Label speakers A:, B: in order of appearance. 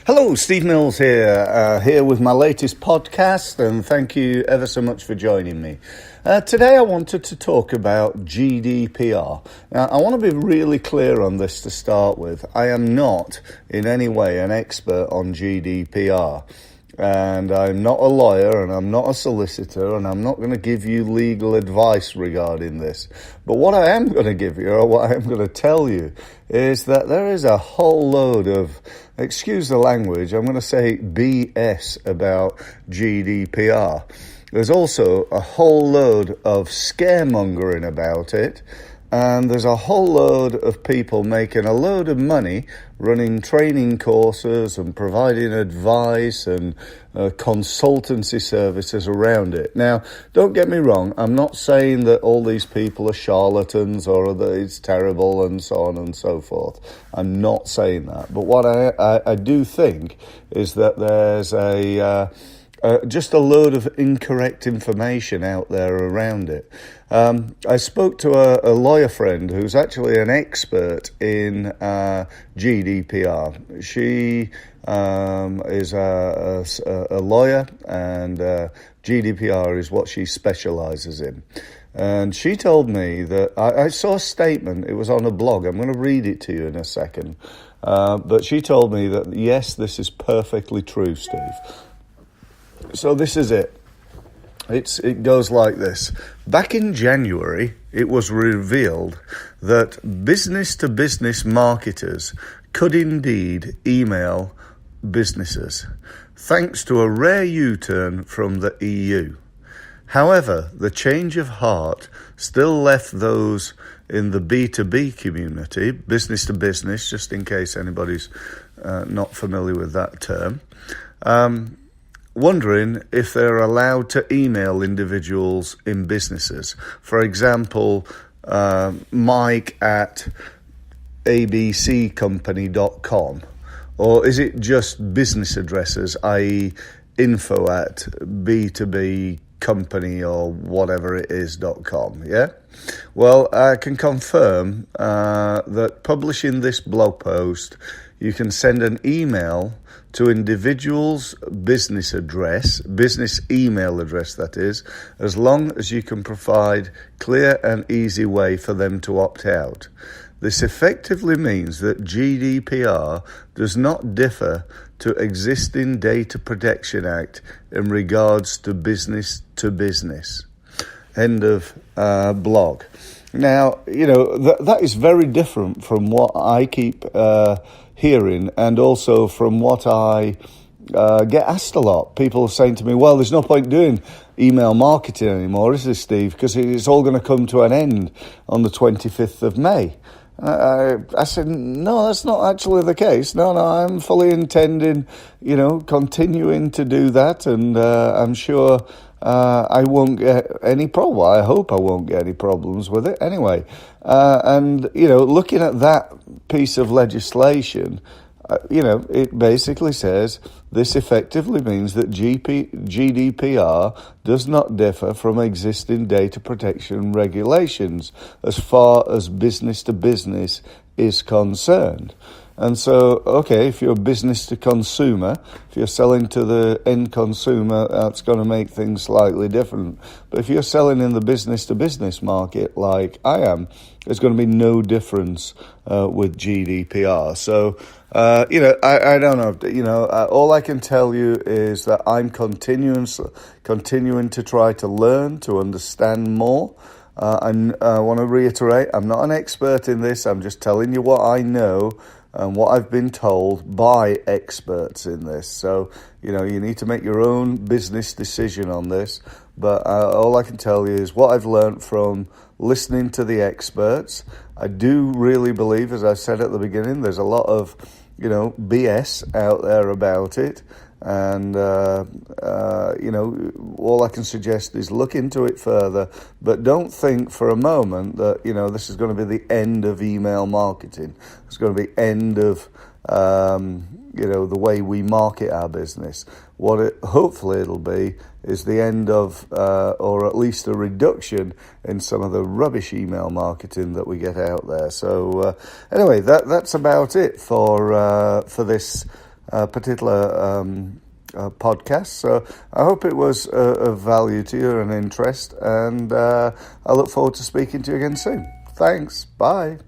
A: Hello, Steve Mills here with my latest podcast, and thank you ever so much for joining me. Today I wanted to talk about GDPR. Now, I want to be really clear on this to start with. I am not in any way an expert on GDPR. And I'm not a lawyer, and I'm not a solicitor, and I'm not going to give you legal advice regarding this. But what I am going to give you, or what I am going to tell you, is that there is a whole load of, excuse the language, I'm going to say BS about GDPR. There's also a whole load of scaremongering about it. And there's a whole load of people making a load of money running training courses and providing advice and consultancy services around it. Now, don't get me wrong, I'm not saying that all these people are charlatans or that it's terrible and so on and so forth. I'm not saying that. But what I do think is that there's just a load of incorrect information out there around it. I spoke to a lawyer friend who's actually an expert in GDPR. She is a lawyer, and GDPR is what she specializes in. And she told me that I saw a statement, it was on a blog, I'm going to read it to you in a second. But she told me that, yes, this is perfectly true, Steve. So this is it. It goes like this. Back in January, it was revealed that business-to-business marketers could indeed email businesses, thanks to a rare U-turn from the EU. However, the change of heart still left those in the B2B community, business-to-business, just in case anybody's not familiar with that term, wondering if they're allowed to email individuals in businesses. For example, Mike at abccompany.com. Or is it just business addresses, i.e. info at B2B company or whatever it is.com, yeah? Well, I can confirm that publishing this blog post, you can send an email to individuals' business email address, that is, as long as you can provide clear and easy way for them to opt out. This effectively means that GDPR does not differ to existing Data Protection Act in regards to business. End of blog. Now, that is very different from what I keep hearing, and also from what I get asked a lot. People are saying to me, well, there's no point doing email marketing anymore, is there, Steve? Because it's all going to come to an end on the 25th of May. I said, no, that's not actually the case. No, I'm fully intending, continuing to do that, and I'm sure I won't get any problem. I hope I won't get any problems with it anyway. Looking at that piece of legislation, it basically says this effectively means that GDPR does not differ from existing data protection regulations as far as business to business is concerned. And so, okay, if you're business to consumer, if you're selling to the end consumer, that's going to make things slightly different. But if you're selling in the business to business market like I am, there's going to be no difference with GDPR. So, I don't know. All I can tell you is that I'm continuing to try to learn, to understand more. I want to reiterate, I'm not an expert in this. I'm just telling you what I know and what I've been told by experts in this. So, you need to make your own business decision on this. But all I can tell you is what I've learned from listening to the experts. I do really believe, as I said at the beginning, there's a lot of, BS out there about it. And, all I can suggest is look into it further, but don't think for a moment that, this is going to be the end of email marketing. It's going to be end of, the way we market our business. Hopefully it'll be is the end of, or at least a reduction in some of the rubbish email marketing that we get out there. So anyway, that's about it for this particular podcast. So I hope it was of value to you and interest, and I look forward to speaking to you again soon. Thanks. Bye.